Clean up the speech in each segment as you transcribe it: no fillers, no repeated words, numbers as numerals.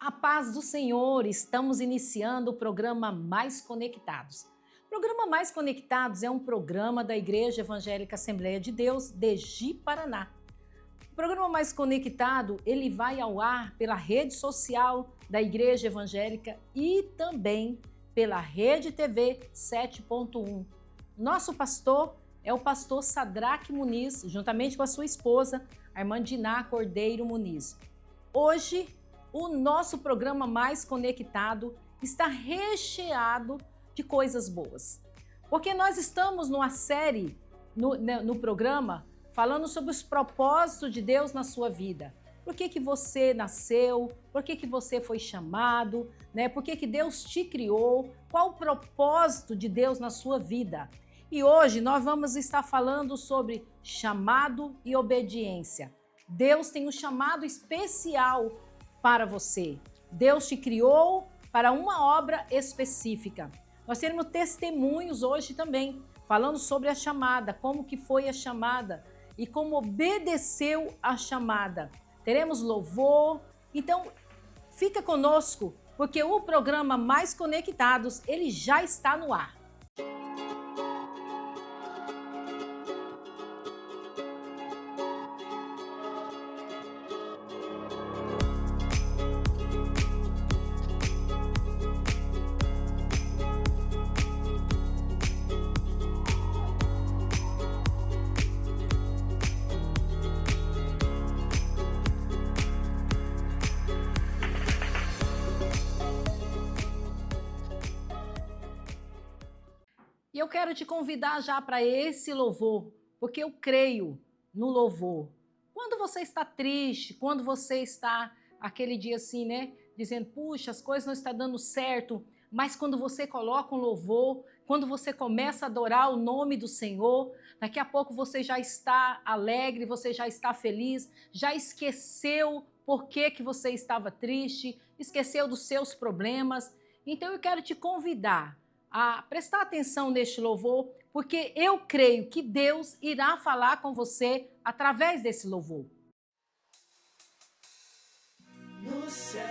A paz do Senhor, estamos iniciando o programa Mais Conectados. O programa Mais Conectados é um programa da Igreja Evangélica Assembleia de Deus de Ji-Paraná. O programa Mais Conectado, ele vai ao ar pela rede social da Igreja Evangélica e também pela Rede TV 7.1. Nosso pastor é o pastor Sadraque Muniz, juntamente com a sua esposa, a irmã Diná Cordeiro Muniz. Hoje, o nosso programa Mais Conectado está recheado de coisas boas. Porque nós estamos numa série no programa falando sobre os propósitos de Deus na sua vida. Por que você nasceu? Por que você foi chamado? Por que Deus te criou? Qual o propósito de Deus na sua vida? E hoje nós vamos estar falando sobre chamado e obediência. Deus tem um chamado especial para você. Deus te criou para uma obra específica. Nós teremos testemunhos hoje também, falando sobre a chamada, como que foi a chamada e como obedeceu a chamada. Teremos louvor. Então, fica conosco, porque o programa Mais Conectados, ele já está no ar. E eu quero te convidar já para esse louvor, porque eu creio no louvor. Quando você está triste, quando você está aquele dia assim, dizendo, puxa, as coisas não estão dando certo, mas quando você coloca um louvor, quando você começa a adorar o nome do Senhor, daqui a pouco você já está alegre, você já está feliz, já esqueceu por que você estava triste, esqueceu dos seus problemas. Então eu quero te convidar a prestar atenção neste louvor, porque eu creio que Deus irá falar com você através desse louvor. No céu,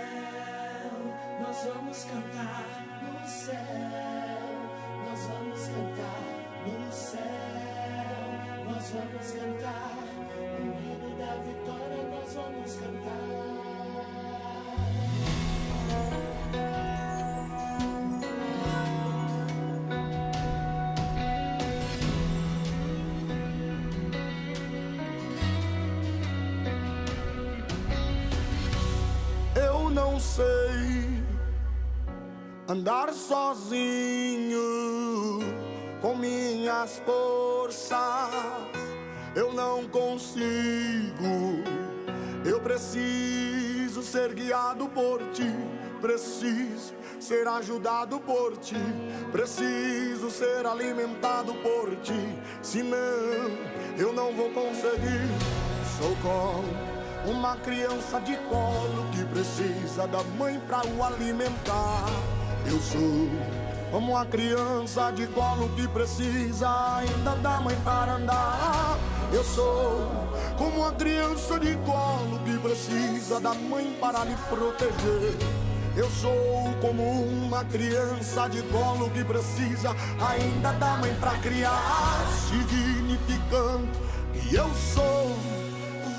nós vamos cantar. No céu, nós vamos cantar. No céu, nós vamos cantar. O hino da vitória nós vamos cantar. Não sei andar sozinho com minhas forças, eu não consigo. Eu preciso ser guiado por ti, preciso ser ajudado por ti, preciso ser alimentado por ti, senão eu não vou conseguir. Sou como uma criança de colo que precisa da mãe pra o alimentar. Eu sou como uma criança de colo que precisa ainda da mãe para andar. Eu sou como uma criança de colo que precisa da mãe para lhe proteger. Eu sou como uma criança de colo que precisa ainda da mãe pra criar, significando que eu sou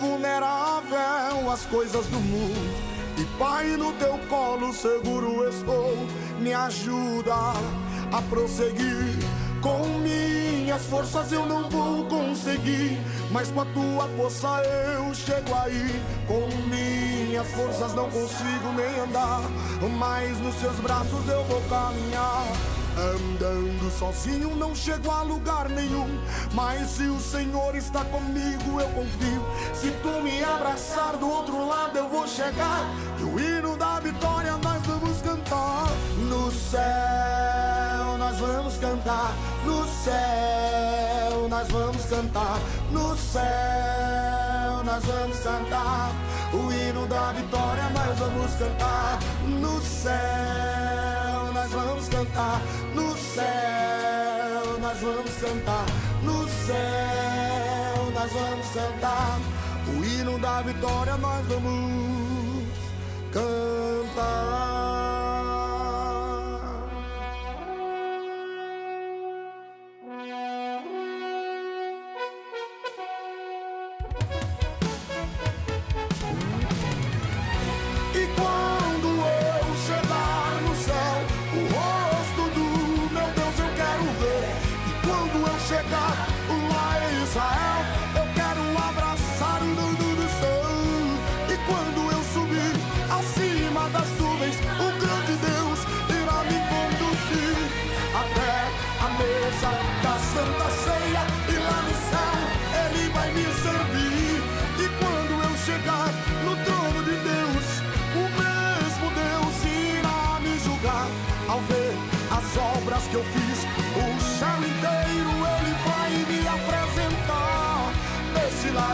vulnerável às coisas do mundo. E Pai, no teu colo seguro estou. Me ajuda a prosseguir. Com minhas forças eu não vou conseguir, mas com a tua força eu chego aí. Com minhas forças não consigo nem andar, mas nos seus braços eu vou caminhar. Andando sozinho não chego a lugar nenhum, mas se o Senhor está comigo eu confio. Se tu me abraçar do outro lado eu vou chegar, e o hino da vitória nós vamos cantar. No céu nós vamos cantar, no céu nós vamos cantar, no céu nós vamos cantar. O hino da vitória nós vamos cantar, no céu nós vamos cantar, no céu nós vamos cantar, no céu nós vamos cantar. O hino da vitória nós vamos cantar.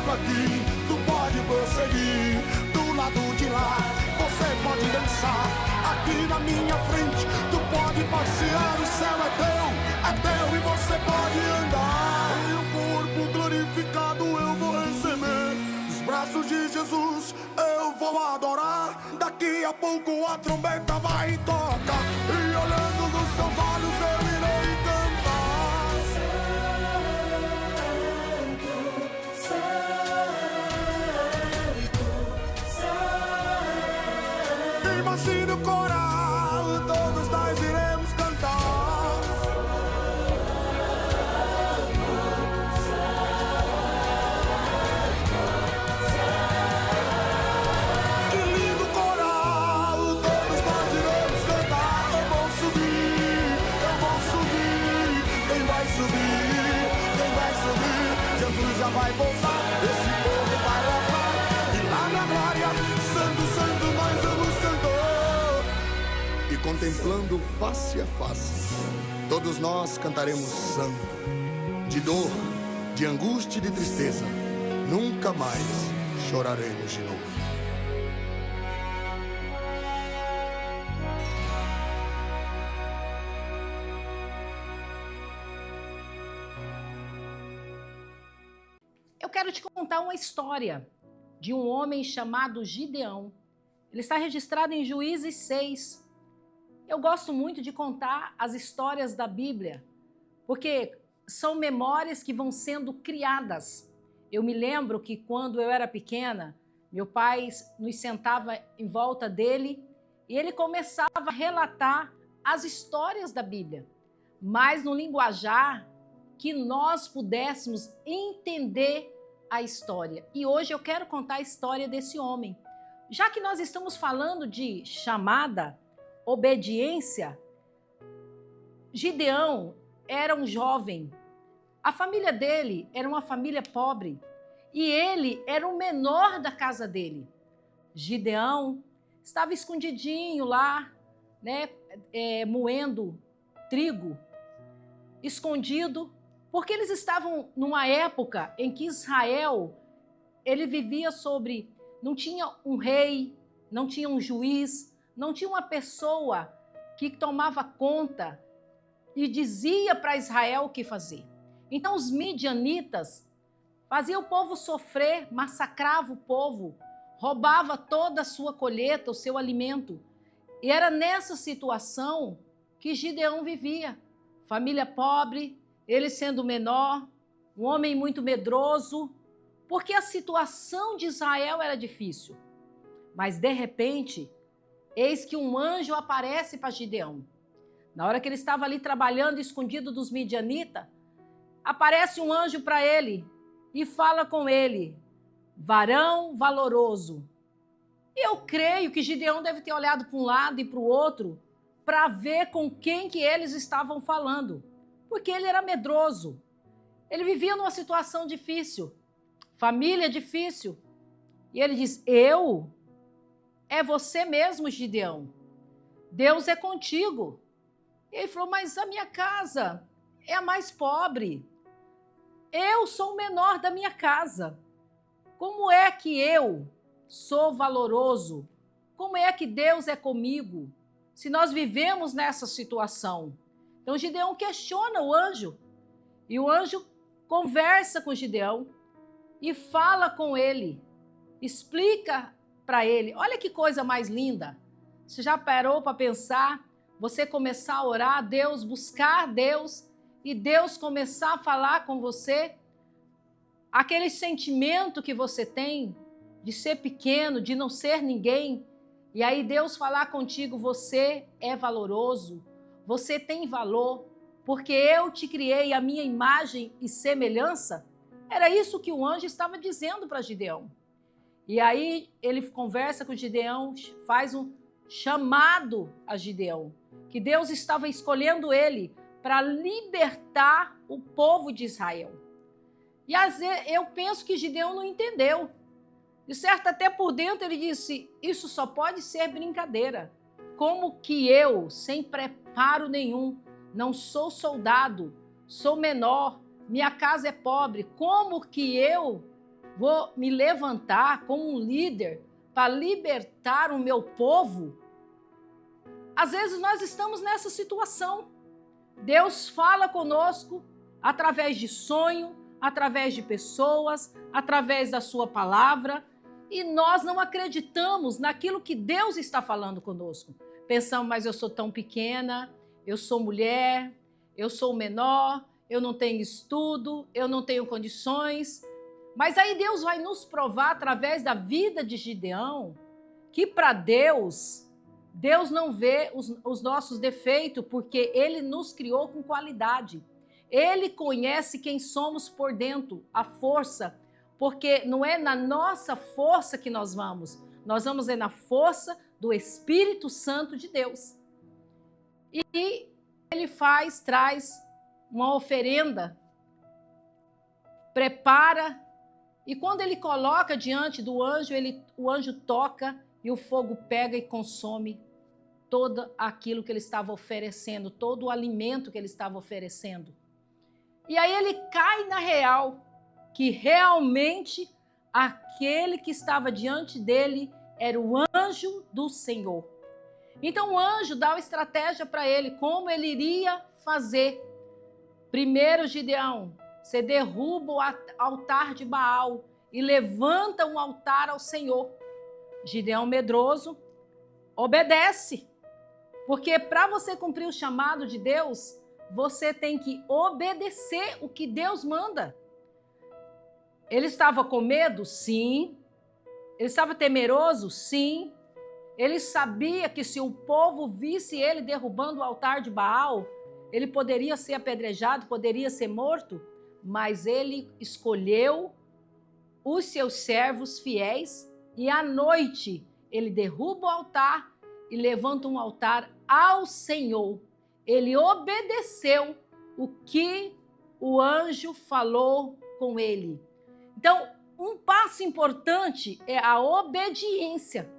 chegando aqui, tu pode prosseguir. Do lado de lá, você pode dançar. Aqui na minha frente, tu pode passear. O céu é teu e você pode andar. E o corpo glorificado eu vou receber. Os braços de Jesus eu vou adorar. Daqui a pouco a trombeta vai tocar. E olhando nos seus olhos eu irei cantar. Imagine o coral, todos nós iremos cantar. Que lindo coral, todos nós iremos cantar. Eu vou subir. Quem vai subir? Quem vai subir? Jesus já vai voltar, esse povo vai louvar. E lá na glória, santo, santo, nós vamos cantar. E contemplando face a face, todos nós cantaremos santo. De dor, de angústia e de tristeza, nunca mais choraremos de novo. Eu quero te contar uma história de um homem chamado Gideão. Ele está registrado em Juízes 6. Eu gosto muito de contar as histórias da Bíblia, porque são memórias que vão sendo criadas. Eu me lembro que quando eu era pequena, meu pai nos sentava em volta dele e ele começava a relatar as histórias da Bíblia, mas no linguajar que nós pudéssemos entender a história. E hoje eu quero contar a história desse homem. Já que nós estamos falando de chamada, obediência, Gideão era um jovem. A família dele era uma família pobre e ele era o menor da casa dele. Gideão estava escondidinho lá, moendo trigo, escondido, porque eles estavam numa época em que Israel, ele vivia sobre, não tinha um rei, não tinha um juiz, não tinha uma pessoa que tomava conta e dizia para Israel o que fazer. Então os midianitas faziam o povo sofrer, massacrava o povo, roubava toda a sua colheita, o seu alimento. E era nessa situação que Gideão vivia. Família pobre, ele sendo menor, um homem muito medroso, porque a situação de Israel era difícil. Mas de repente, eis que um anjo aparece para Gideão. Na hora que ele estava ali trabalhando escondido dos midianitas, aparece um anjo para ele e fala com ele: varão valoroso. Eu creio que Gideão deve ter olhado para um lado e para o outro para ver com quem que eles estavam falando, porque ele era medroso. Ele vivia numa situação difícil, família difícil. E ele diz: eu? É você mesmo, Gideão. Deus é contigo. E ele falou: mas a minha casa é a mais pobre. Eu sou o menor da minha casa. Como é que eu sou valoroso? Como é que Deus é comigo, se nós vivemos nessa situação? Então Gideão questiona o anjo. E o anjo conversa com Gideão e fala com ele, explica para ele. Olha que coisa mais linda. Você já parou para pensar? Você começar a orar a Deus, buscar Deus e Deus começar a falar com você? Aquele sentimento que você tem de ser pequeno, de não ser ninguém, e aí Deus falar contigo: você é valoroso, você tem valor, porque eu te criei a minha imagem e semelhança. Era isso que o anjo estava dizendo para Gideão. E aí ele conversa com Gideão, faz um chamado a Gideão, que Deus estava escolhendo ele para libertar o povo de Israel. E às vezes eu penso que Gideão não entendeu. De certo, até por dentro ele disse: isso só pode ser brincadeira. Como que eu, sem preparo nenhum, não sou soldado, sou menor, minha casa é pobre, como que eu vou me levantar como um líder para libertar o meu povo. Às vezes nós estamos nessa situação. Deus fala conosco através de sonho, através de pessoas, através da sua palavra, e nós não acreditamos naquilo que Deus está falando conosco. Pensamos, mas eu sou tão pequena, eu sou mulher, eu sou menor, eu não tenho estudo, eu não tenho condições. Mas aí Deus vai nos provar através da vida de Gideão que para Deus não vê os nossos defeitos, porque Ele nos criou com qualidade. Ele conhece quem somos por dentro, a força, porque não é na nossa força que nós vamos é na força do Espírito Santo de Deus. E Ele traz uma oferenda, prepara, e quando Ele coloca diante do anjo, o anjo toca e o fogo pega e consome todo aquilo que ele estava oferecendo, todo o alimento que ele estava oferecendo. E aí ele cai na real, que realmente aquele que estava diante dele era o anjo do Senhor. Então o anjo dá uma estratégia para ele, como ele iria fazer. Primeiro, Gideão, você derruba o altar de Baal e levanta um altar ao Senhor. Gideão, medroso, obedece. Porque para você cumprir o chamado de Deus, você tem que obedecer o que Deus manda. Ele estava com medo? Sim. Ele estava temeroso? Sim. Ele sabia que se o povo visse ele derrubando o altar de Baal, ele poderia ser apedrejado, poderia ser morto, mas ele escolheu os seus servos fiéis e à noite ele derruba o altar e levanta um altar ao Senhor. Ele obedeceu o que o anjo falou com ele. Então, um passo importante é a obediência.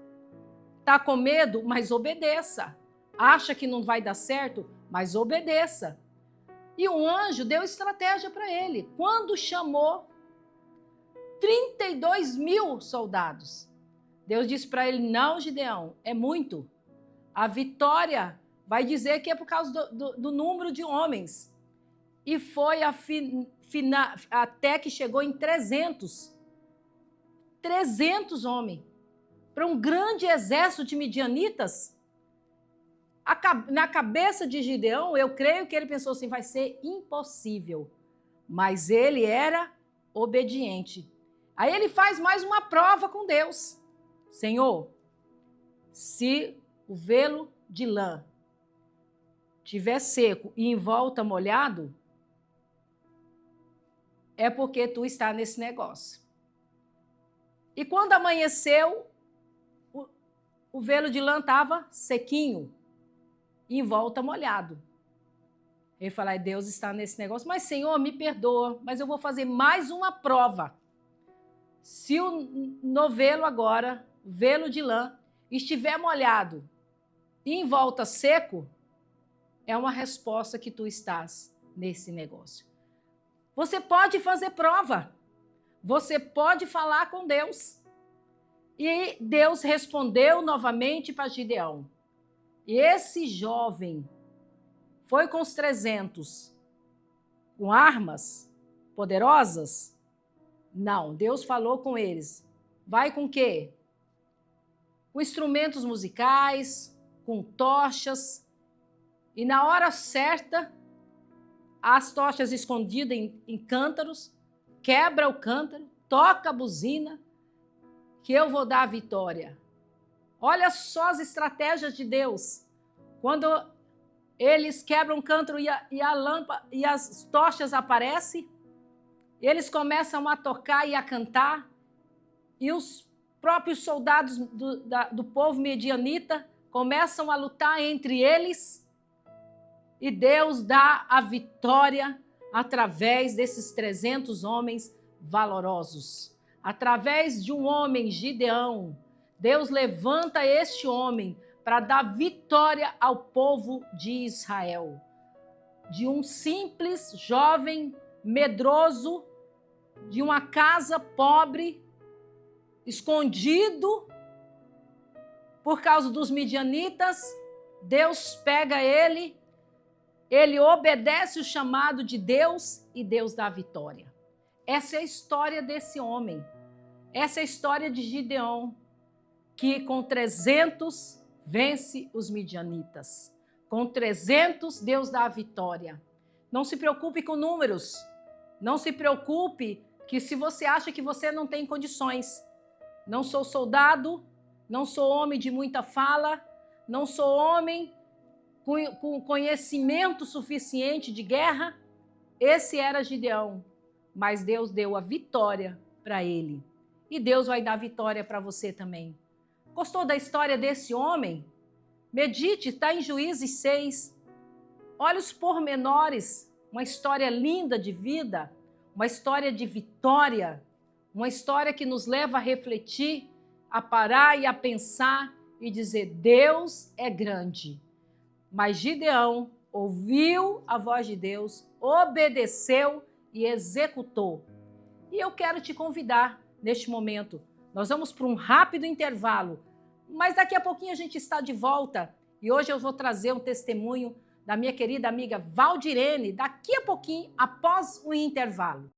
Está com medo? Mas obedeça. Acha que não vai dar certo? Mas obedeça. E o anjo deu estratégia para ele. Quando chamou 32.000 soldados, Deus disse para ele, não, Gideão, é muito. A vitória vai dizer que é por causa do número de homens. E foi até que chegou em 300. 300 homens. Para um grande exército de midianitas. Na cabeça de Gideão, eu creio que ele pensou assim, vai ser impossível. Mas ele era obediente. Aí ele faz mais uma prova com Deus. Senhor, se o velo de lã estiver seco e em volta molhado, é porque tu está nesse negócio. E quando amanheceu, o velo de lã estava sequinho e em volta molhado. Ele fala, Deus está nesse negócio, mas Senhor, me perdoa, mas eu vou fazer mais uma prova. Se o novelo agora, o velo de lã, estiver molhado e em volta seco, é uma resposta que tu estás nesse negócio. Você pode fazer prova. Você pode falar com Deus. E Deus respondeu novamente para Gideão. E esse jovem foi com os 300, com armas poderosas? Não, Deus falou com eles. Vai com o quê? Com instrumentos musicais, com tochas. E na hora certa, as tochas escondidas em cântaros, quebra o cântaro, toca a buzina, que eu vou dar a vitória. Olha só as estratégias de Deus. Quando eles quebram o cântaro e a lâmpada e as tochas aparecem, eles começam a tocar e a cantar, e os próprios soldados do povo medianita começam a lutar entre eles, e Deus dá a vitória através desses 300 homens valorosos. Através de um homem, Gideão, Deus levanta este homem para dar vitória ao povo de Israel. De um simples jovem medroso, de uma casa pobre, escondido por causa dos midianitas. Deus pega ele obedece o chamado de Deus e Deus dá a vitória. Essa é a história desse homem. Essa é a história de Gideão, que com 300 vence os midianitas. Com 300, Deus dá a vitória. Não se preocupe com números. Não se preocupe que se você acha que você não tem condições. Não sou soldado, não sou homem de muita fala, não sou homem com conhecimento suficiente de guerra. Esse era Gideão, mas Deus deu a vitória para ele. E Deus vai dar vitória para você também. Gostou da história desse homem? Medite, está em Juízes 6. Olha os pormenores, uma história linda de vida, uma história de vitória, uma história que nos leva a refletir, a parar e a pensar e dizer: Deus é grande. Mas Gideão ouviu a voz de Deus, obedeceu e executou. E eu quero te convidar neste momento. Nós vamos para um rápido intervalo, mas daqui a pouquinho a gente está de volta. E hoje eu vou trazer um testemunho da minha querida amiga Valdirene, daqui a pouquinho, após o intervalo.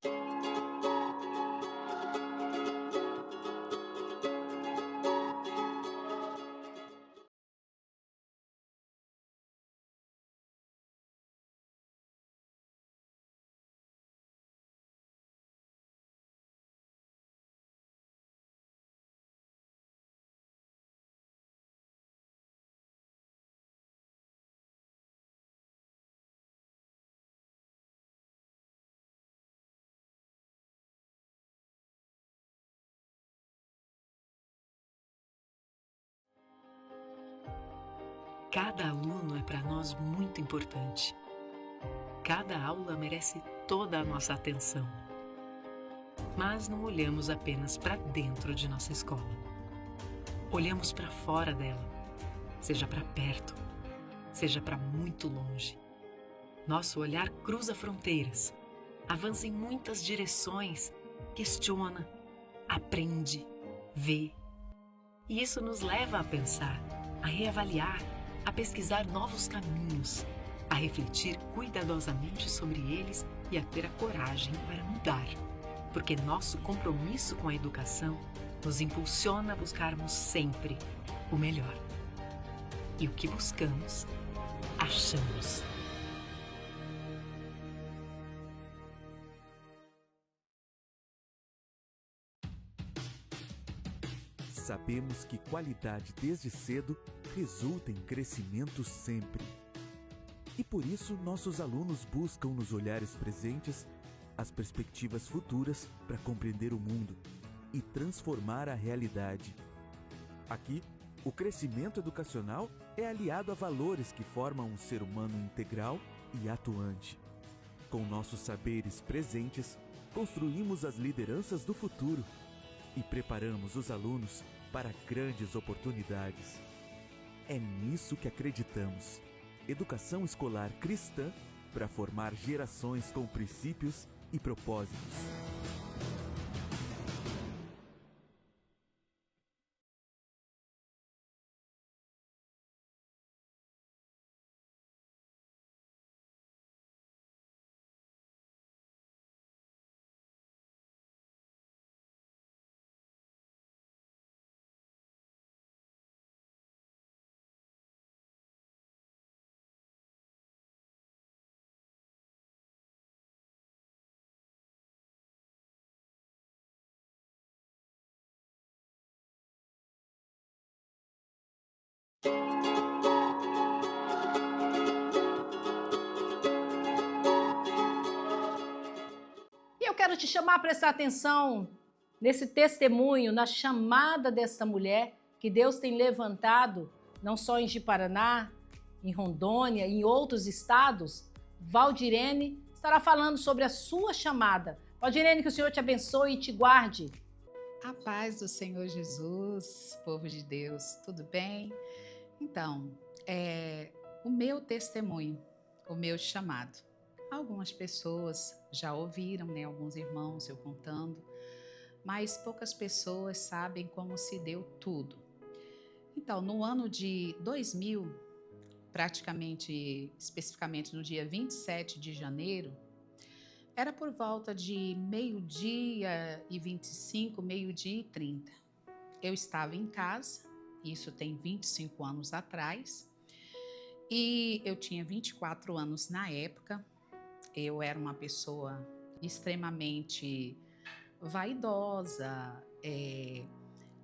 Cada aluno é para nós muito importante. Cada aula merece toda a nossa atenção. Mas não olhamos apenas para dentro de nossa escola. Olhamos para fora dela, seja para perto, seja para muito longe. Nosso olhar cruza fronteiras, avança em muitas direções, questiona, aprende, vê. E isso nos leva a pensar, a reavaliar, a pesquisar novos caminhos, a refletir cuidadosamente sobre eles e a ter a coragem para mudar. Porque nosso compromisso com a educação nos impulsiona a buscarmos sempre o melhor. E o que buscamos, achamos. Sabemos que qualidade desde cedo resulta em crescimento sempre. E por isso nossos alunos buscam nos olhares presentes as perspectivas futuras para compreender o mundo e transformar a realidade. Aqui, o crescimento educacional é aliado a valores que formam um ser humano integral e atuante. Com nossos saberes presentes, construímos as lideranças do futuro e preparamos os alunos para grandes oportunidades. É nisso que acreditamos. Educação escolar cristã para formar gerações com princípios e propósitos. E eu quero te chamar a prestar atenção nesse testemunho, na chamada dessa mulher que Deus tem levantado, não só em Ji-Paraná, em Rondônia, em outros estados. Valdirene estará falando sobre a sua chamada. Valdirene, que o Senhor te abençoe e te guarde. A paz do Senhor Jesus, povo de Deus, tudo bem? Então, o meu testemunho, o meu chamado. Algumas pessoas já ouviram, né? Alguns irmãos eu contando, mas poucas pessoas sabem como se deu tudo. Então, no ano de 2000, especificamente no dia 27 de janeiro, era por volta de meio-dia e 25, meio-dia e 30. Eu estava em casa, isso tem 25 anos atrás, e eu tinha 24 anos na época. Eu era uma pessoa extremamente vaidosa.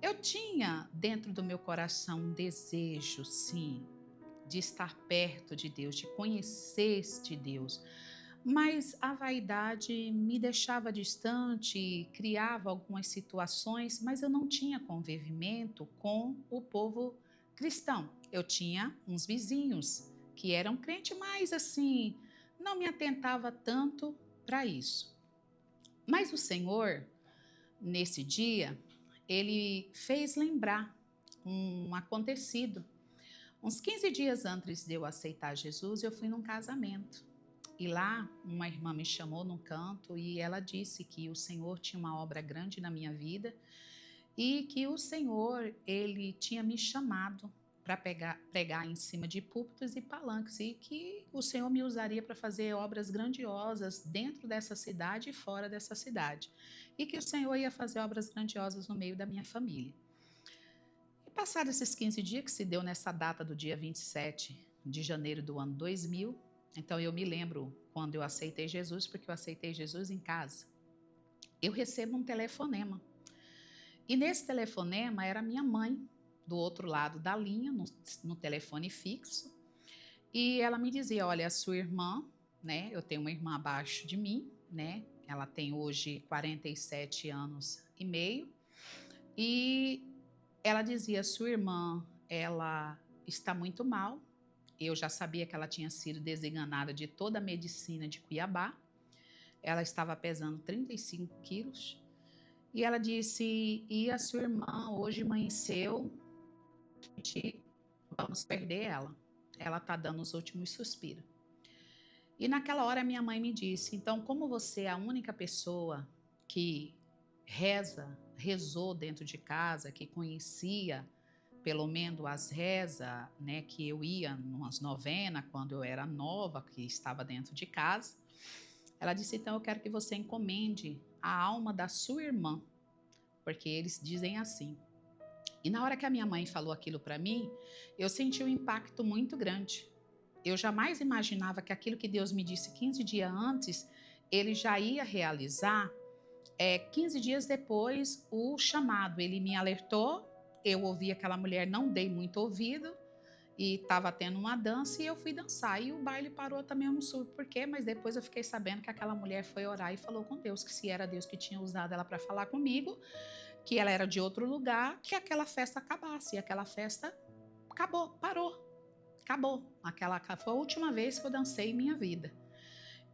Eu tinha dentro do meu coração um desejo, sim, de estar perto de Deus, de conhecer este Deus. Mas a vaidade me deixava distante, criava algumas situações, mas eu não tinha convivimento com o povo cristão. Eu tinha uns vizinhos que eram crentes, mas assim, não me atentava tanto para isso. Mas o Senhor, nesse dia, ele fez lembrar um acontecido. Uns 15 dias antes de eu aceitar Jesus, eu fui num casamento. E lá, uma irmã me chamou num canto e ela disse que o Senhor tinha uma obra grande na minha vida e que o Senhor, ele tinha me chamado para pregar em cima de púlpitos e palanques e que o Senhor me usaria para fazer obras grandiosas dentro dessa cidade e fora dessa cidade. E que o Senhor ia fazer obras grandiosas no meio da minha família. E passados esses 15 dias, que se deu nessa data do dia 27 de janeiro do ano 2000, então eu me lembro quando eu aceitei Jesus, porque eu aceitei Jesus em casa. Eu recebo um telefonema. E nesse telefonema era minha mãe, do outro lado da linha, no telefone fixo. E ela me dizia, olha, a sua irmã, né? Eu tenho uma irmã abaixo de mim, né? Ela tem hoje 47 anos e meio. E ela dizia, sua irmã, ela está muito mal. Eu já sabia que ela tinha sido desenganada de toda a medicina de Cuiabá. Ela estava pesando 35 quilos. E ela disse, e a sua irmã hoje amanheceu, vamos perder ela. Ela está dando os últimos suspiros. E naquela hora minha mãe me disse, então como você é a única pessoa que rezou dentro de casa, que conhecia pelo menos as rezas, né, que eu ia numas novenas quando eu era nova, que estava dentro de casa. Ela disse, então eu quero que você encomende a alma da sua irmã, porque eles dizem assim. E na hora que a minha mãe falou aquilo para mim, eu senti um impacto muito grande. Eu jamais imaginava que aquilo que Deus me disse 15 dias antes, ele já ia realizar 15 dias depois o chamado. Ele me alertou, eu ouvi aquela mulher, não dei muito ouvido, e estava tendo uma dança e eu fui dançar. E o baile parou também, eu não soube por quê, mas depois eu fiquei sabendo que aquela mulher foi orar e falou com Deus, que se era Deus que tinha usado ela para falar comigo, que ela era de outro lugar, que aquela festa acabasse. E aquela festa acabou, parou, acabou. Aquela foi a última vez que eu dancei em minha vida.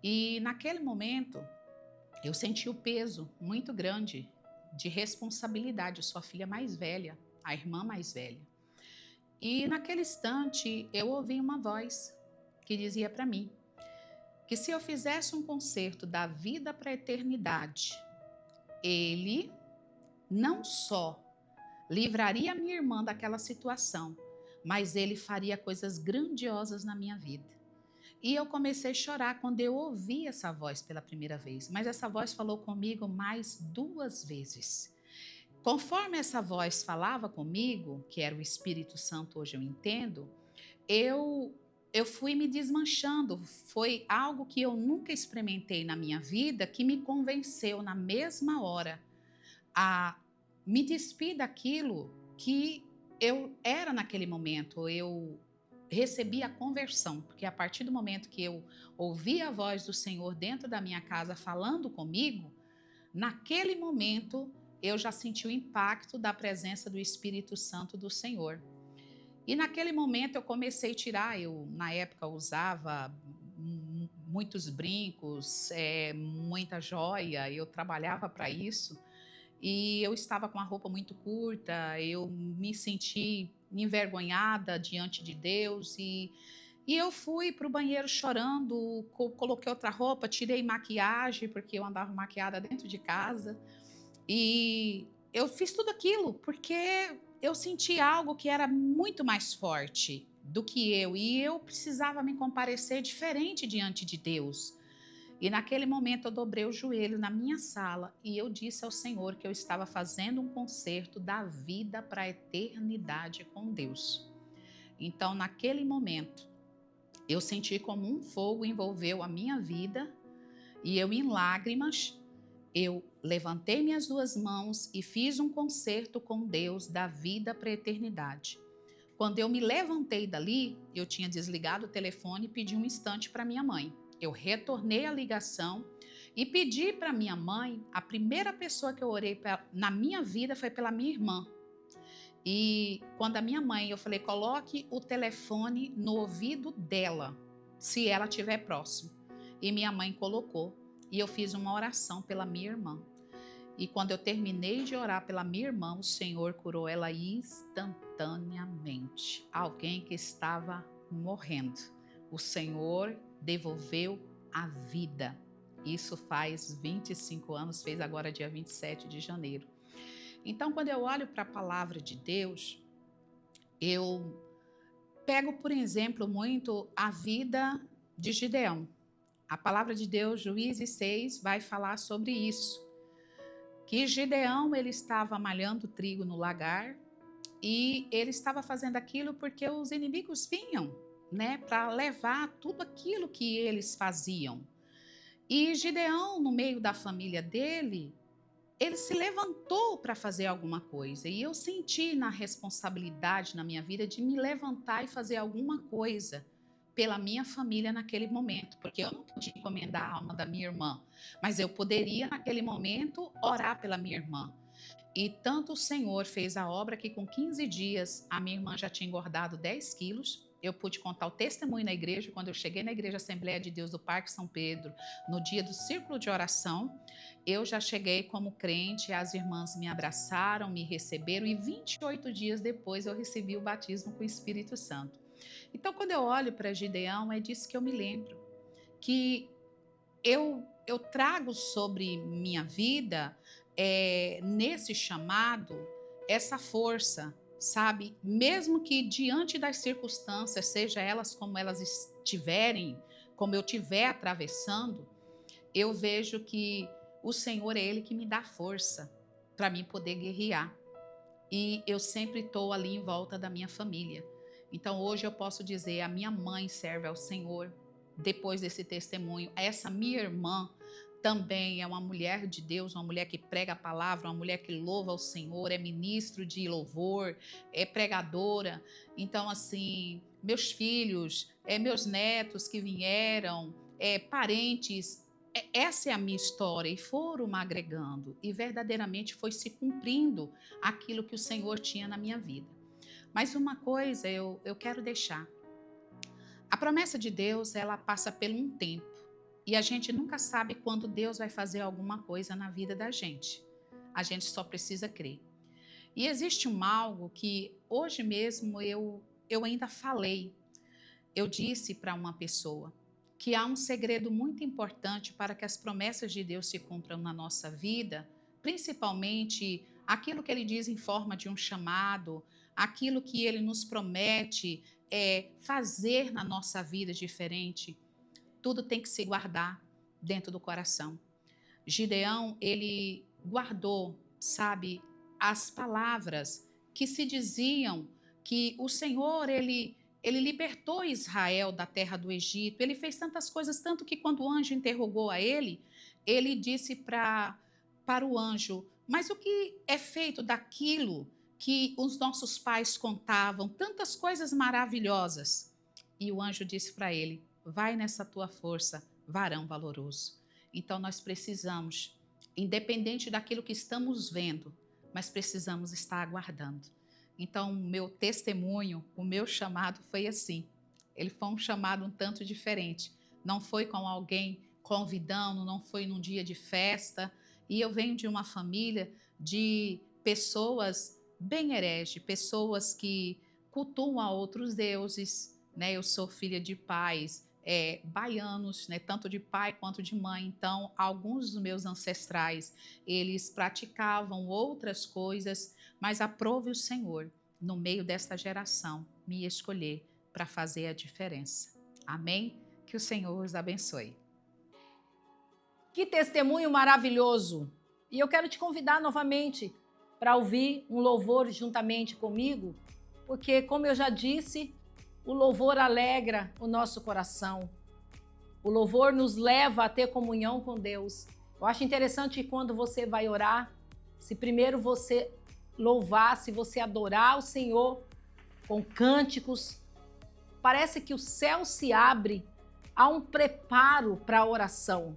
E naquele momento, eu senti o peso muito grande de responsabilidade. Eu sou a filha mais velha, a irmã mais velha. E naquele instante, eu ouvi uma voz que dizia para mim que se eu fizesse um concerto da vida para a eternidade, ele não só livraria a minha irmã daquela situação, mas ele faria coisas grandiosas na minha vida. E eu comecei a chorar quando eu ouvi essa voz pela primeira vez, mas essa voz falou comigo mais 2 vezes. Conforme essa voz falava comigo, que era o Espírito Santo, hoje eu entendo, eu fui me desmanchando. Foi algo que eu nunca experimentei na minha vida, que me convenceu na mesma hora a me despir daquilo que eu era naquele momento. Eu recebi a conversão, porque a partir do momento que eu ouvi a voz do Senhor dentro da minha casa falando comigo, naquele momento eu já senti o impacto da presença do Espírito Santo do Senhor. E naquele momento eu comecei a tirar, eu na época usava muitos brincos, muita joia, eu trabalhava para isso. E eu estava com a roupa muito curta, eu me senti envergonhada diante de Deus e E eu fui para o banheiro chorando, coloquei outra roupa, tirei maquiagem, porque eu andava maquiada dentro de casa. E eu fiz tudo aquilo porque eu senti algo que era muito mais forte do que eu. E eu precisava me comparecer diferente diante de Deus. E naquele momento eu dobrei o joelho na minha sala e eu disse ao Senhor que eu estava fazendo um concerto da vida para a eternidade com Deus. Então, naquele momento, eu senti como um fogo envolveu a minha vida e eu, em lágrimas, eu levantei minhas duas mãos e fiz um concerto com Deus da vida para a eternidade. Quando eu me levantei dali, eu tinha desligado o telefone e pedi um instante para minha mãe. Eu retornei a ligação e pedi para minha mãe, a primeira pessoa que eu orei na minha vida foi pela minha irmã. E quando a minha mãe, eu falei, coloque o telefone no ouvido dela, se ela estiver próximo. E minha mãe colocou. E eu fiz uma oração pela minha irmã. E quando eu terminei de orar pela minha irmã, o Senhor curou ela instantaneamente. Alguém que estava morrendo. O Senhor devolveu a vida. Isso faz 25 anos, fez agora dia 27 de janeiro. Então, quando eu olho para a palavra de Deus, eu pego, por exemplo, muito a vida de Gideão. A palavra de Deus, Juízes 6, vai falar sobre isso. Que Gideão, ele estava malhando trigo no lagar e ele estava fazendo aquilo porque os inimigos vinham, né, para levar tudo aquilo que eles faziam. E Gideão, no meio da família dele, ele se levantou para fazer alguma coisa. E eu senti na responsabilidade na minha vida de me levantar e fazer alguma coisa pela minha família naquele momento, porque eu não podia encomendar a alma da minha irmã, mas eu poderia naquele momento orar pela minha irmã. E tanto o Senhor fez a obra que com 15 dias a minha irmã já tinha engordado 10 quilos. Eu pude contar o testemunho na igreja, quando eu cheguei na igreja Assembleia de Deus do Parque São Pedro, no dia do círculo de oração, eu já cheguei como crente, as irmãs me abraçaram, me receberam e 28 dias depois eu recebi o batismo com o Espírito Santo. Então, quando eu olho para Gideão, é disso que eu me lembro, que eu trago sobre minha vida, nesse chamado, essa força, sabe? Mesmo que diante das circunstâncias, seja elas como elas estiverem, como eu estiver atravessando, eu vejo que o Senhor é Ele que me dá força para mim poder guerrear. E eu sempre estou ali em volta da minha família. Então hoje eu posso dizer, a minha mãe serve ao Senhor, depois desse testemunho. Essa minha irmã também é uma mulher de Deus, uma mulher que prega a palavra, uma mulher que louva ao Senhor, é ministro de louvor, é pregadora. Então assim, meus filhos, meus netos que vieram, parentes, essa é a minha história e foram me agregando e verdadeiramente foi se cumprindo aquilo que o Senhor tinha na minha vida. Mas uma coisa eu quero deixar. A promessa de Deus, ela passa por um tempo. E a gente nunca sabe quando Deus vai fazer alguma coisa na vida da gente. A gente só precisa crer. E existe algo que hoje mesmo eu ainda falei. Eu disse para uma pessoa que há um segredo muito importante para que as promessas de Deus se cumpram na nossa vida, principalmente aquilo que Ele diz em forma de um chamado, aquilo que Ele nos promete fazer na nossa vida diferente. Tudo tem que se guardar dentro do coração. Gideão, ele guardou, sabe, as palavras que se diziam que o Senhor, ele libertou Israel da terra do Egito. Ele fez tantas coisas, tanto que quando o anjo interrogou a ele disse para o anjo, mas o que é feito daquilo que os nossos pais contavam, tantas coisas maravilhosas? E o anjo disse para ele, vai nessa tua força, varão valoroso. Então nós precisamos, independente daquilo que estamos vendo, mas precisamos estar aguardando. Então o meu testemunho, o meu chamado foi assim. Ele foi um chamado um tanto diferente. Não foi com alguém convidando, não foi num dia de festa. E eu venho de uma família de pessoas bem hereges, pessoas que cultuam a outros deuses, né? Eu sou filha de pais baianos, né? Tanto de pai quanto de mãe. Então, alguns dos meus ancestrais, eles praticavam outras coisas, mas aprove o Senhor, no meio desta geração, me escolher para fazer a diferença. Amém? Que o Senhor os abençoe. Que testemunho maravilhoso! E eu quero te convidar novamente para ouvir um louvor juntamente comigo, porque, como eu já disse, o louvor alegra o nosso coração. O louvor nos leva a ter comunhão com Deus. Eu acho interessante que quando você vai orar, se primeiro você louvar, se você adorar o Senhor com cânticos, parece que o céu se abre, há um preparo para a oração.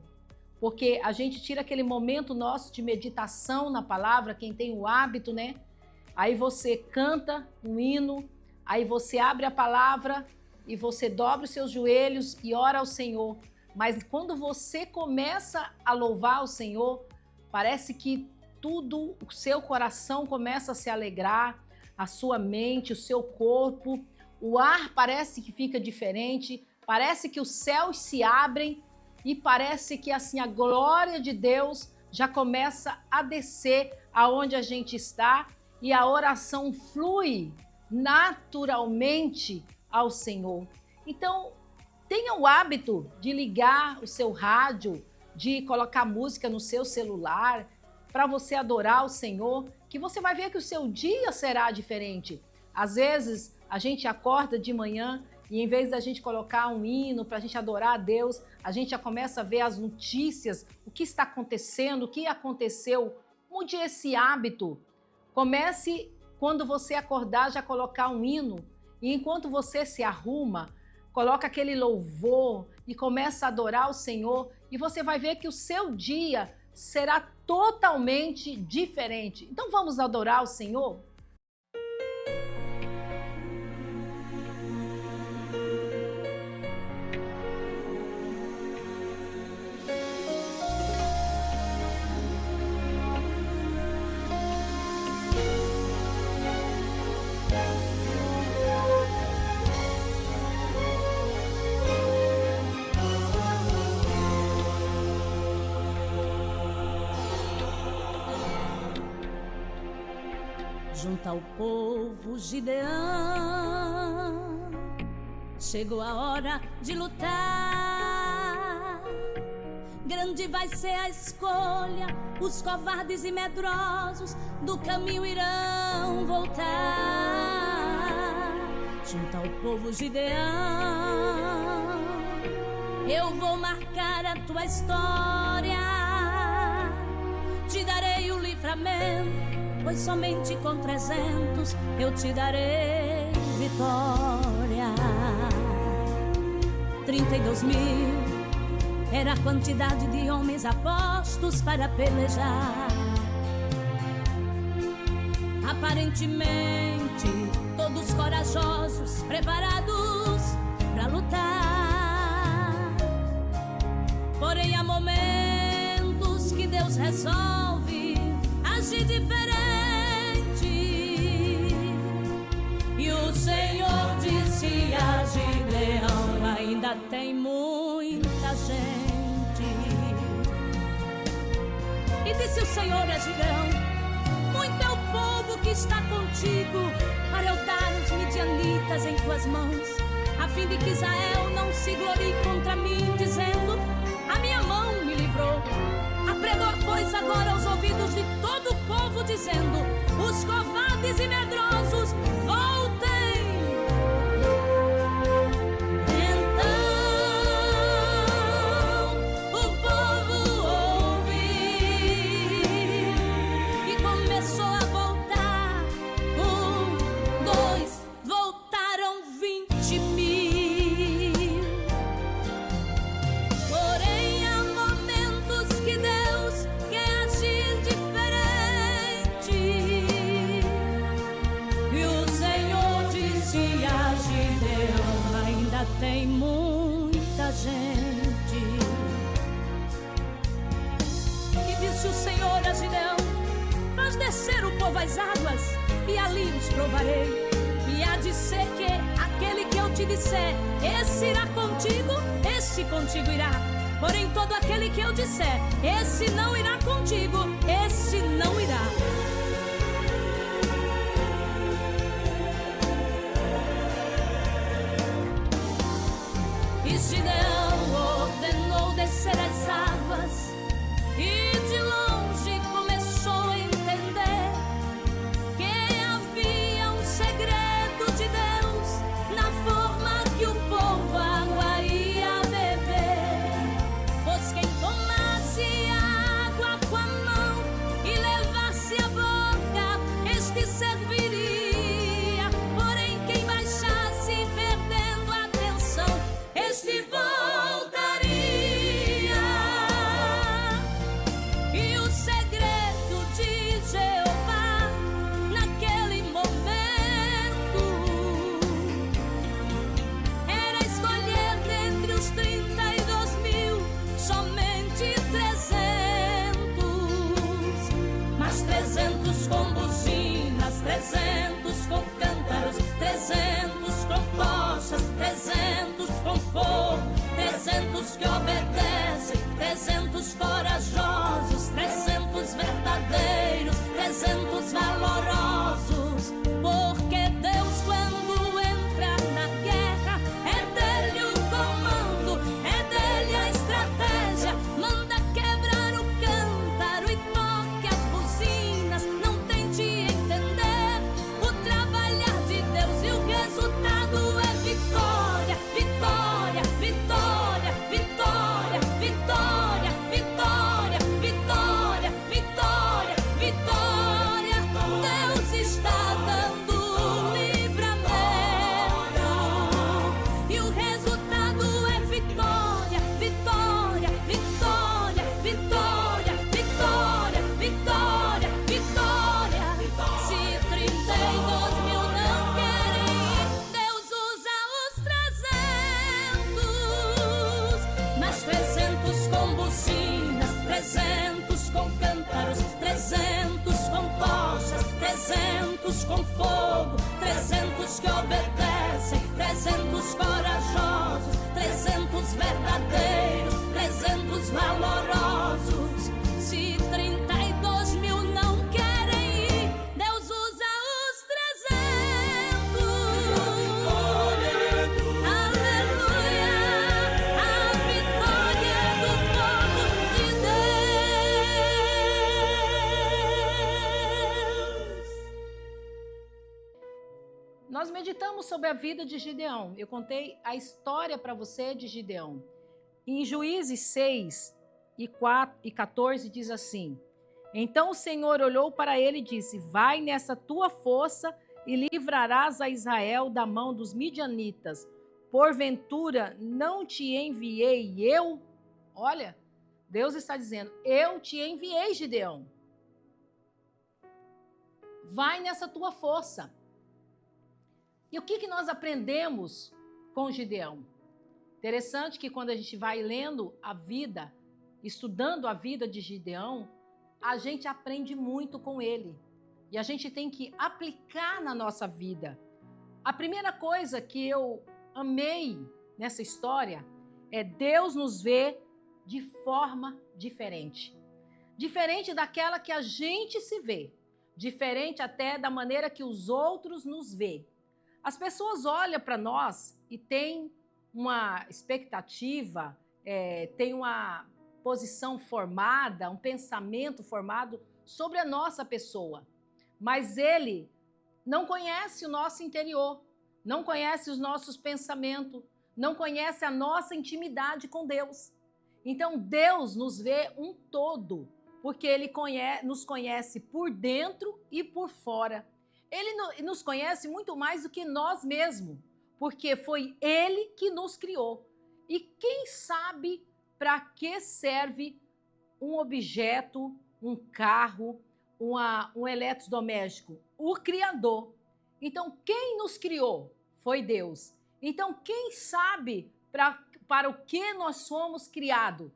Porque a gente tira aquele momento nosso de meditação na palavra, quem tem o hábito, né? Aí você canta um hino, aí você abre a palavra e você dobra os seus joelhos e ora ao Senhor. Mas quando você começa a louvar o Senhor, parece que tudo, o seu coração começa a se alegrar, a sua mente, o seu corpo, o ar parece que fica diferente, parece que os céus se abrem e parece que assim a glória de Deus já começa a descer aonde a gente está e a oração flui naturalmente ao Senhor. Então, tenha o hábito de ligar o seu rádio, de colocar música no seu celular para você adorar o Senhor, que você vai ver que o seu dia será diferente. Às vezes, a gente acorda de manhã e em vez da gente colocar um hino para a gente adorar a Deus, a gente já começa a ver as notícias, o que está acontecendo, o que aconteceu. Mude esse hábito. Comece, quando você acordar, já colocar um hino. E enquanto você se arruma, coloca aquele louvor e começa a adorar o Senhor. E você vai ver que o seu dia será totalmente diferente. Então vamos adorar o Senhor? Junto ao povo Gideão, chegou a hora de lutar. Grande vai ser a escolha, os covardes e medrosos do caminho irão voltar. Junto ao povo Gideão, eu vou marcar a tua história. Te darei o livramento, pois somente com 300 eu te darei vitória. 32.000 era a quantidade de homens apostos para pelejar. Aparentemente, todos corajosos, preparados para lutar. Porém, há momentos que Deus resolve agir diferente. E o Senhor disse a Gideão: ainda tem muita gente. E disse o Senhor a Gideão: muito é o povo que está contigo, para eu dar os midianitas em tuas mãos, a fim de que Israel não se glorie contra mim, dizendo: a minha mão me livrou. Apregou, pois, agora aos ouvidos de todo o povo, dizendo: os covardes e medrosos voltem. Então o povo ouviu e começou a voltar. 1, 2, voltaram 20.000. Porém, há momentos que Deus quer agir diferente. E o Senhor disse a Gideão: ainda tem muita gente. E disse o Senhor a Gideão: faz descer o povo às águas, e ali os provarei. E há de ser que aquele que eu te disser, esse irá contigo, esse contigo irá. Porém, todo aquele que eu disser, esse não irá contigo, esse não irá. E Gideão ordenou descer as águas, e de longe começou a entender que havia um segredo de Deus na forma que o povo água ia beber. Pois quem tomasse a água com a mão e levasse a boca, este serviria. Porém, quem baixasse perdendo a atenção, este voltaria. E o segredo de Jeová naquele momento era escolher dentre os 32.000 somente 300. Mas 300 com buzinas, 300 com cântaros, 300 com tochas, 300 com fogo, 300 que obedecem, 300 corajosos, 300 verdadeiros, 300 valorosos. Porque Deus, quando entra na guerra, é dele o comando, é dele a estratégia. Manda quebrar o cântaro e toque as buzinas. Não tente entender o trabalhar de Deus, e o resultado é vitória, vitória, vitória, vitória, vitória, vitória, vitória, vitória, vitória. Deus está dando livramento, e o resultado é vitória, vitória, vitória, vitória, vitória, vitória, vitória. Se 32.000 não querem ir, Deus usa os 300. Mas 300 com buzinas, 300 com cântaros, 300 com tochas, 300 com fogo, 300 que obedecem, 300 corajosos, 300 verdadeiros, 300 valorosos. Se 32.000 não querem ir, Deus usa os 300. Aleluia, a vitória do povo de Deus. Nós meditamos sobre a vida de Gideão. Eu contei a história para você de Gideão. Em Juízes 6 e 14 diz assim: Então o Senhor olhou para ele e disse: Vai nessa tua força e livrarás a Israel da mão dos midianitas. Porventura não te enviei eu? Olha, Deus está dizendo: Eu te enviei, Gideão. Vai nessa tua força. E o que nós aprendemos com Gideão? Interessante que quando a gente vai lendo a vida, estudando a vida de Gideão, a gente aprende muito com ele. E a gente tem que aplicar na nossa vida. A primeira coisa que eu amei nessa história é Deus nos vê de forma diferente. Diferente daquela que a gente se vê. Diferente até da maneira que os outros nos vê. As pessoas olham para nós e têm uma expectativa, tem uma posição formada, um pensamento formado sobre a nossa pessoa. Mas ele não conhece o nosso interior, não conhece os nossos pensamentos, não conhece a nossa intimidade com Deus. Então Deus nos vê um todo, porque Ele nos conhece por dentro e por fora. Ele nos conhece muito mais do que nós mesmos, porque foi Ele que nos criou. E quem sabe para que serve um objeto, um carro, um eletrodoméstico? O Criador. Então, quem nos criou? Foi Deus. Então, quem sabe para o que nós somos criados?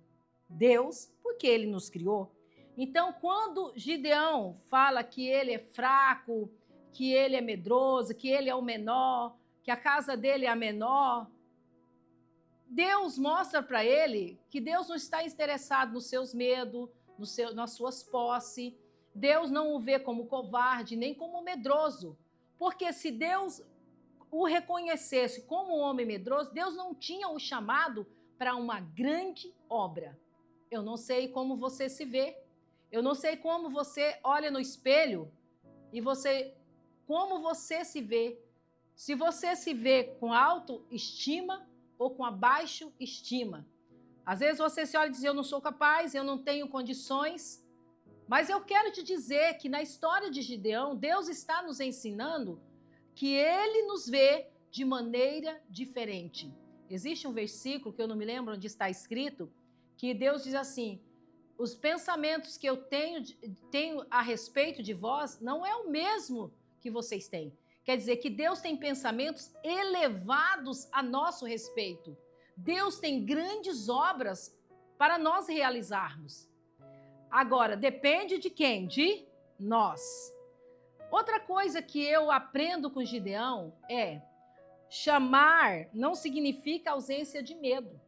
Deus, porque Ele nos criou. Então, quando Gideão fala que ele é fraco, que ele é medroso, que ele é o menor, que a casa dele é a menor, Deus mostra para ele que Deus não está interessado nos seus medos, nas suas posses. Deus não o vê como covarde, nem como medroso. Porque se Deus o reconhecesse como um homem medroso, Deus não tinha o chamado para uma grande obra. Eu não sei como você se vê. Eu não sei como você olha no espelho e como você se vê. Se você se vê com autoestima ou com a baixa estima. Às vezes você se olha e diz, eu não sou capaz, eu não tenho condições. Mas eu quero te dizer que na história de Gideão, Deus está nos ensinando que ele nos vê de maneira diferente. Existe um versículo que eu não me lembro onde está escrito, que Deus diz assim, os pensamentos que eu tenho a respeito de vós não é o mesmo que vocês têm. Quer dizer que Deus tem pensamentos elevados a nosso respeito. Deus tem grandes obras para nós realizarmos. Agora, depende de quem? De nós. Outra coisa que eu aprendo com Gideão é chamar não significa ausência de medo.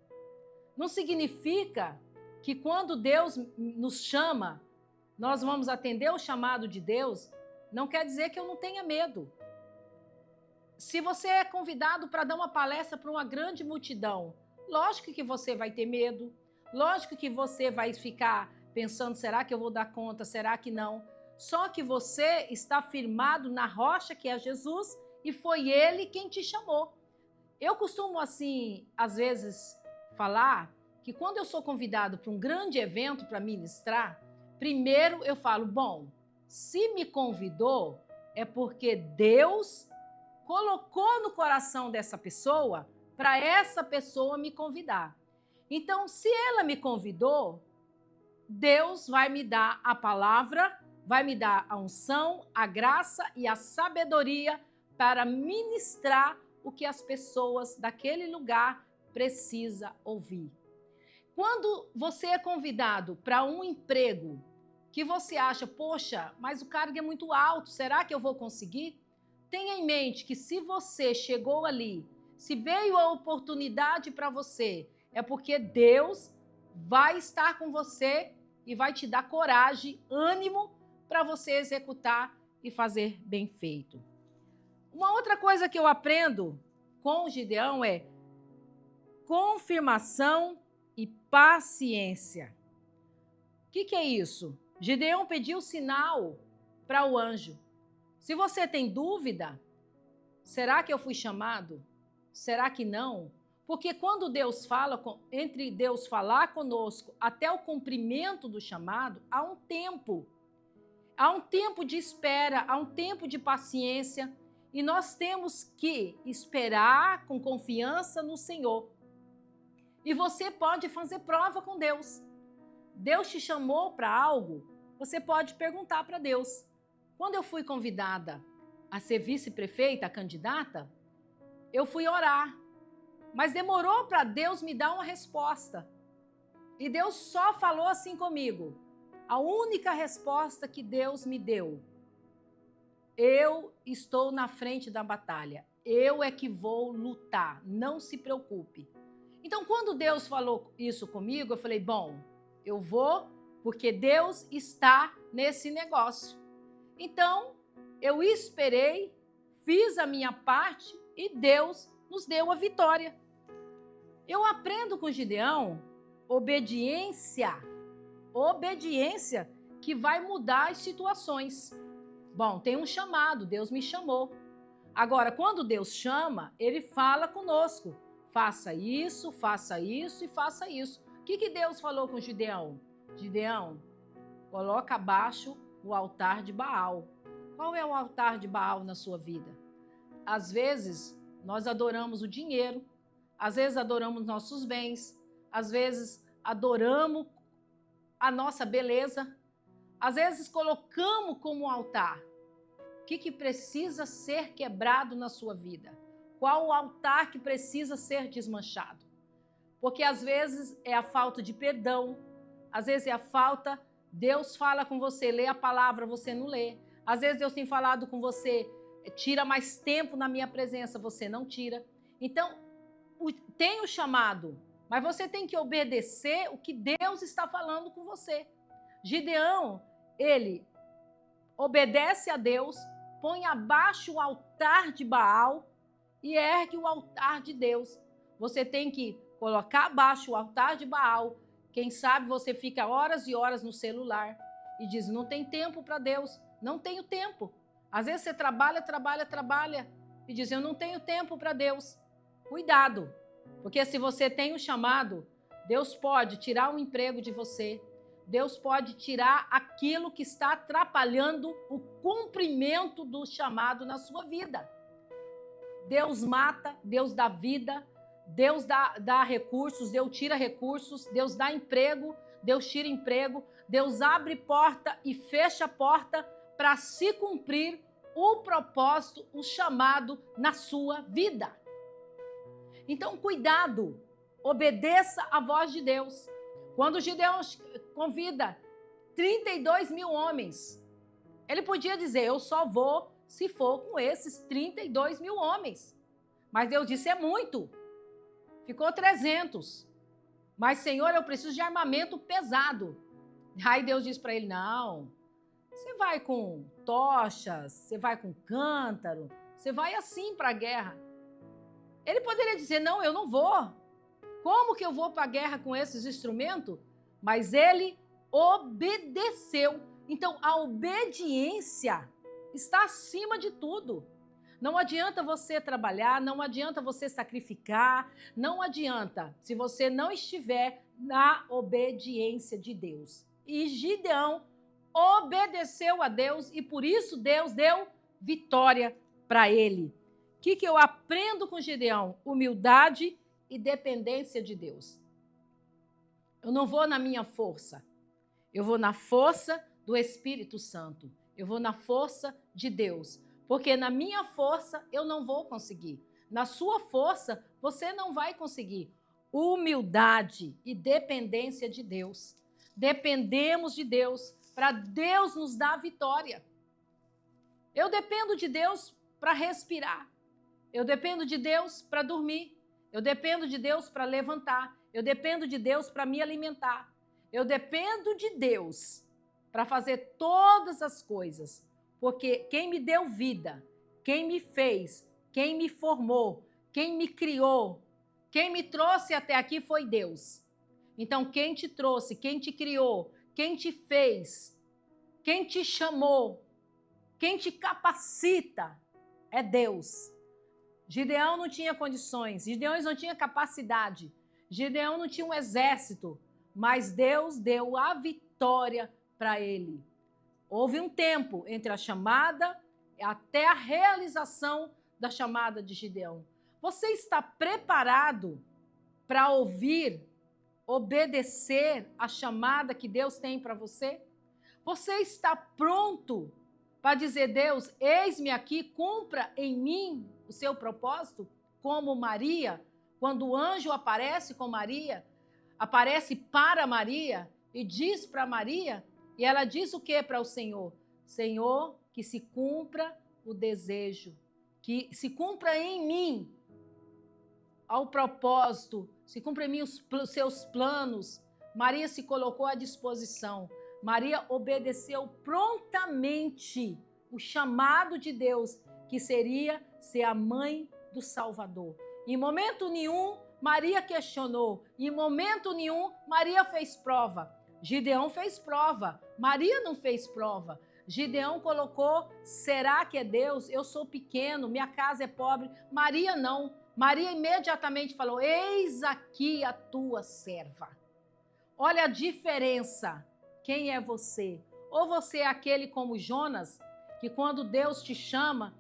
Não significa que quando Deus nos chama, nós vamos atender o chamado de Deus. Não quer dizer que eu não tenha medo. Se você é convidado para dar uma palestra para uma grande multidão, lógico que você vai ter medo, lógico que você vai ficar pensando, será que eu vou dar conta, será que não? Só que você está firmado na rocha que é Jesus e foi Ele quem te chamou. Eu costumo, assim, às vezes falar que quando eu sou convidado para um grande evento para ministrar, primeiro eu falo, bom, se me convidou é porque Deus colocou no coração dessa pessoa para essa pessoa me convidar. Então, se ela me convidou, Deus vai me dar a palavra, vai me dar a unção, a graça e a sabedoria para ministrar o que as pessoas daquele lugar precisam ouvir. Quando você é convidado para um emprego que você acha, poxa, mas o cargo é muito alto, será que eu vou conseguir? Tenha em mente que se você chegou ali, se veio a oportunidade para você, é porque Deus vai estar com você e vai te dar coragem, ânimo para você executar e fazer bem feito. Uma outra coisa que eu aprendo com o Gideão é confirmação e paciência. O que é isso? Gideão pediu sinal para o anjo. Se você tem dúvida, será que eu fui chamado? Será que não? Porque quando Deus fala, entre Deus falar conosco até o cumprimento do chamado, há um tempo. Há um tempo de espera, há um tempo de paciência. E nós temos que esperar com confiança no Senhor. E você pode fazer prova com Deus. Deus te chamou para algo, você pode perguntar para Deus. Quando eu fui convidada a ser vice-prefeita, a candidata, eu fui orar. Mas demorou para Deus me dar uma resposta. E Deus só falou assim comigo. A única resposta que Deus me deu. Eu estou na frente da batalha. Eu é que vou lutar. Não se preocupe. Então, quando Deus falou isso comigo, eu falei, bom, eu vou porque Deus está nesse negócio. Então, eu esperei, fiz a minha parte e Deus nos deu a vitória. Eu aprendo com Gideão obediência que vai mudar as situações. Bom, tem um chamado, Deus me chamou. Agora, quando Deus chama, Ele fala conosco. Faça isso e faça isso. O que Deus falou com Gideão? Gideão, coloca abaixo o altar de Baal. Qual é o altar de Baal na sua vida? Às vezes, nós adoramos o dinheiro, às vezes adoramos nossos bens, às vezes adoramos a nossa beleza, às vezes colocamos como altar. O que precisa ser quebrado na sua vida? Qual o altar que precisa ser desmanchado? Porque às vezes é a falta de perdão, às vezes é a falta, Deus fala com você, lê a palavra, você não lê. Às vezes Deus tem falado com você, tira mais tempo na minha presença, você não tira. Então, tem o chamado, mas você tem que obedecer o que Deus está falando com você. Gideão, ele obedece a Deus, põe abaixo o altar de Baal e ergue o altar de Deus. Você tem que colocar abaixo o altar de Baal. Quem sabe você fica horas e horas no celular e diz, não tem tempo para Deus, não tenho tempo. Às vezes você trabalha e diz, eu não tenho tempo para Deus. Cuidado, porque se você tem um chamado, Deus pode tirar um emprego de você, Deus pode tirar aquilo que está atrapalhando o cumprimento do chamado na sua vida. Deus mata, Deus dá vida, Deus dá recursos, Deus tira recursos, Deus dá emprego, Deus tira emprego, Deus abre porta e fecha porta para se cumprir o propósito, o chamado na sua vida. Então, cuidado, obedeça a voz de Deus. Quando Gideão convida 32 mil homens, ele podia dizer, eu só vou se for com esses 32 mil homens. Mas Deus disse, é muito. Ficou 300. Mas, Senhor, eu preciso de armamento pesado. Aí Deus disse para ele, não, você vai com tochas, você vai com cântaro, você vai assim para a guerra. Ele poderia dizer, não, eu não vou. Como que eu vou para a guerra com esses instrumentos? Mas ele obedeceu. Então, a obediência está acima de tudo. Não adianta você trabalhar, não adianta você sacrificar, não adianta se você não estiver na obediência de Deus. E Gideão obedeceu a Deus e por isso Deus deu vitória para ele. O que eu aprendo com Gideão? Humildade e dependência de Deus. Eu não vou na minha força, eu vou na força do Espírito Santo, eu vou na força de Deus, porque na minha força eu não vou conseguir, na sua força você não vai conseguir. Humildade e dependência de Deus. Dependemos de Deus para Deus nos dar vitória. Eu dependo de Deus para respirar. Eu dependo de Deus para dormir. Eu dependo de Deus para levantar. Eu dependo de Deus para me alimentar. Eu dependo de Deus para fazer todas as coisas. Porque quem me deu vida, quem me fez, quem me formou, quem me criou, quem me trouxe até aqui foi Deus. Então, quem te trouxe, quem te criou, quem te fez, quem te chamou, quem te capacita é Deus. Gideão não tinha condições, Gideão não tinha capacidade, Gideão não tinha um exército, mas Deus deu a vitória para ele. Houve um tempo entre a chamada até a realização da chamada de Gideão. Você está preparado para ouvir, obedecer a chamada que Deus tem para você? Você está pronto para dizer, Deus, eis-me aqui, cumpra em mim o seu propósito? Como Maria, quando o anjo aparece com Maria, aparece para Maria e diz para Maria, e ela diz o que para o Senhor? Senhor, que se cumpra o desejo, que se cumpra em mim ao propósito, se cumpra em mim os seus planos. Maria se colocou à disposição. Maria obedeceu prontamente o chamado de Deus, que seria ser a mãe do Salvador. Em momento nenhum, Maria questionou. Em momento nenhum, Maria fez prova. Gideão fez prova. Maria não fez prova. Gideão colocou, será que é Deus? Eu sou pequeno, minha casa é pobre. Maria não. Maria imediatamente falou, eis aqui a tua serva. Olha a diferença. Quem é você? Ou você é aquele como Jonas, que quando Deus te chama,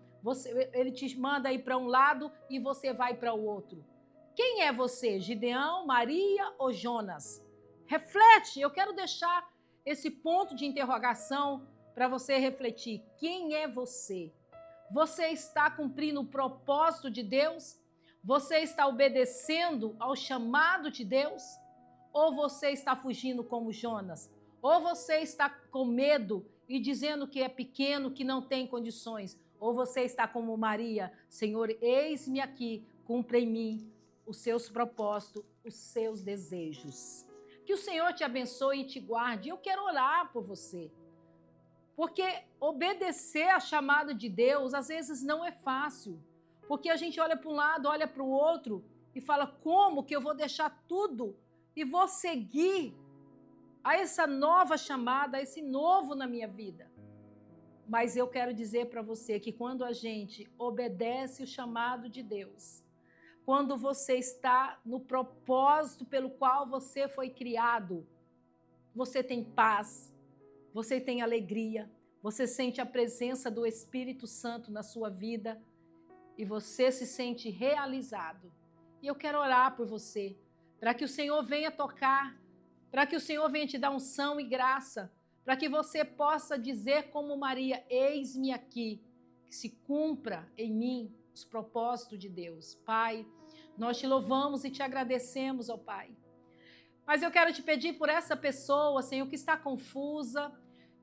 ele te manda ir para um lado e você vai para o outro. Quem é você? Gideão, Maria ou Jonas? Reflete, eu quero deixar esse ponto de interrogação para você refletir. Quem é você? Você está cumprindo o propósito de Deus? Você está obedecendo ao chamado de Deus? Ou você está fugindo como Jonas? Ou você está com medo e dizendo que é pequeno, que não tem condições? Ou você está como Maria, Senhor, eis-me aqui, cumpra em mim os seus propósitos, os seus desejos. Que o Senhor te abençoe e te guarde. Eu quero orar por você. Porque obedecer a chamada de Deus, às vezes, não é fácil. Porque a gente olha para um lado, olha para o outro e fala, como que eu vou deixar tudo e vou seguir a essa nova chamada, a esse novo na minha vida? Mas eu quero dizer para você que quando a gente obedece o chamado de Deus, quando você está no propósito pelo qual você foi criado, você tem paz, você tem alegria, você sente a presença do Espírito Santo na sua vida e você se sente realizado. E eu quero orar por você, para que o Senhor venha tocar, para que o Senhor venha te dar unção e graça, para que você possa dizer como Maria, eis-me aqui, que se cumpra em mim os propósitos de Deus. Pai, nós te louvamos e te agradecemos, ó Pai. Mas eu quero te pedir por essa pessoa, Senhor, que está confusa,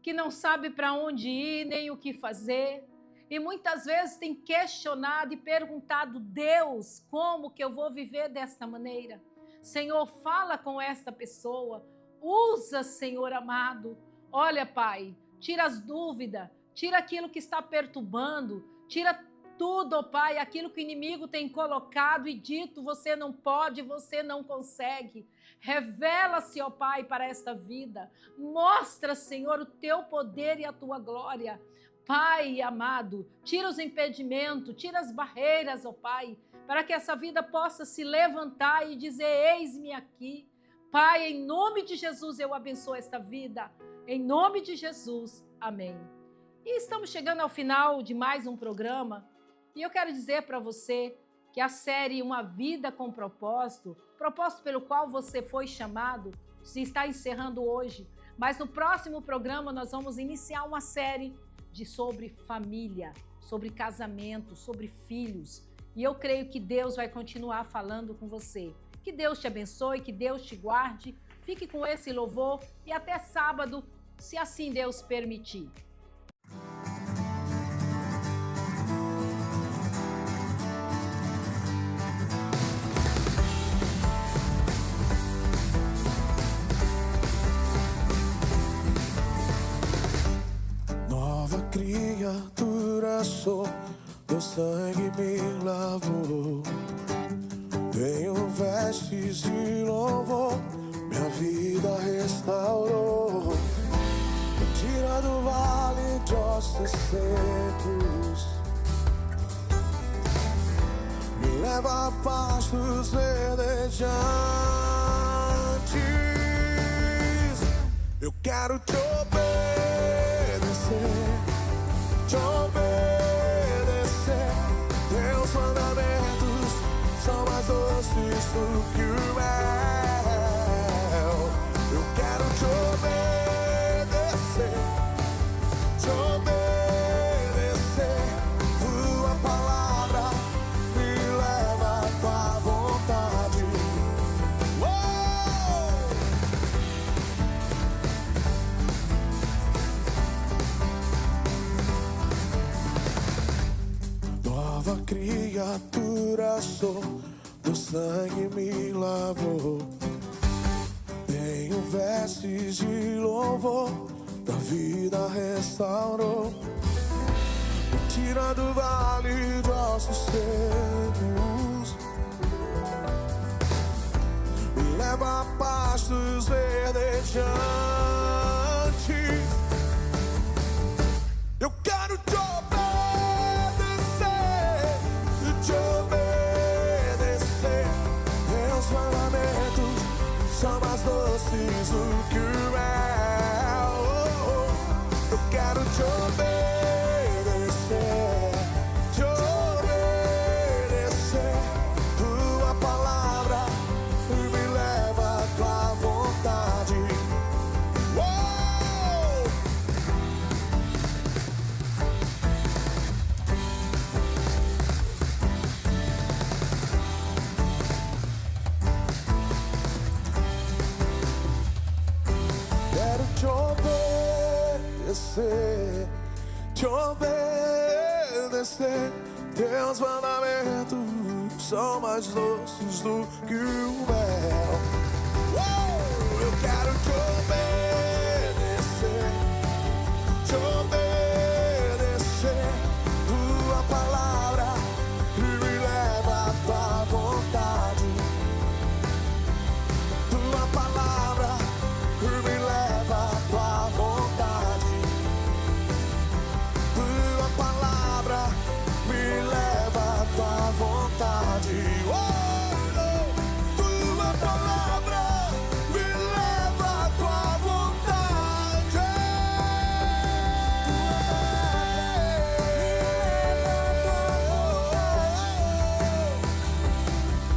que não sabe para onde ir, nem o que fazer, e muitas vezes tem questionado e perguntado, Deus, como que eu vou viver desta maneira? Senhor, fala com esta pessoa, usa, Senhor amado. Olha, Pai, tira as dúvidas, tira aquilo que está perturbando, tira tudo, ó Pai, aquilo que o inimigo tem colocado e dito, você não pode, você não consegue. Revela-se, ó Pai, para esta vida. Mostra, Senhor, o teu poder e a tua glória. Pai amado, tira os impedimentos, tira as barreiras, ó Pai, para que essa vida possa se levantar e dizer, eis-me aqui. Pai, em nome de Jesus, eu abençoo esta vida. Em nome de Jesus, amém. E estamos chegando ao final de mais um programa. E eu quero dizer para você que a série Uma Vida com Propósito, propósito pelo qual você foi chamado, se está encerrando hoje. Mas no próximo programa nós vamos iniciar uma série sobre família, sobre casamento, sobre filhos. E eu creio que Deus vai continuar falando com você. Que Deus te abençoe, que Deus te guarde. Fique com esse louvor e até sábado, se assim Deus permitir. Nova criatura sou, teu sangue me lavou. Tenho vestes de louvor, minha vida restaurou. Me tira do vale de ossos secos, me leva a pastos verdejantes. Eu quero te obedecer, te obedecer. Teus mandamentos são mais doces do que o mel. Eu quero te obedecer, te obedecer. Tua palavra me leva à tua vontade. Nova criatura sou, teu sangue me lavou. Tenho vestes de louvor, da vida restaurou. Me tira do vale de ossos secos, me leva a pastos verdejantes. Eu quero te obedecer, te obedecer. Meus mandamentos são mais doces do que o mel. Eu quero te obedecer, te obedecer. Tua palavra me leva à tua vontade. Quero te obedecer, te obedecer. obedecer. Teus mandamentos são mais doces do que o mel. Eu quero te obedecer, te obedecer. Tua palavra me leva à tua vontade. Tua palavra me leva à tua vontade. Tua palavra me leva à tua vontade. Tua palavra me leva à tua vontade.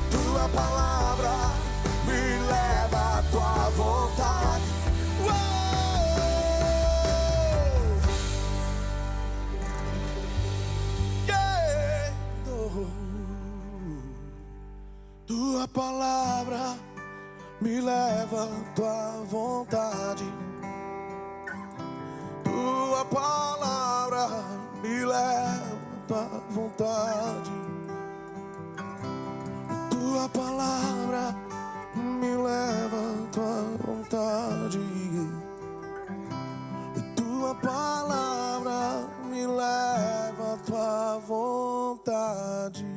Tua palavra me leva à tua vontade. Tua palavra me leva à tua vontade. Tua palavra me leva à tua vontade. Tua palavra me leva à tua vontade. Tua palavra me leva à tua vontade.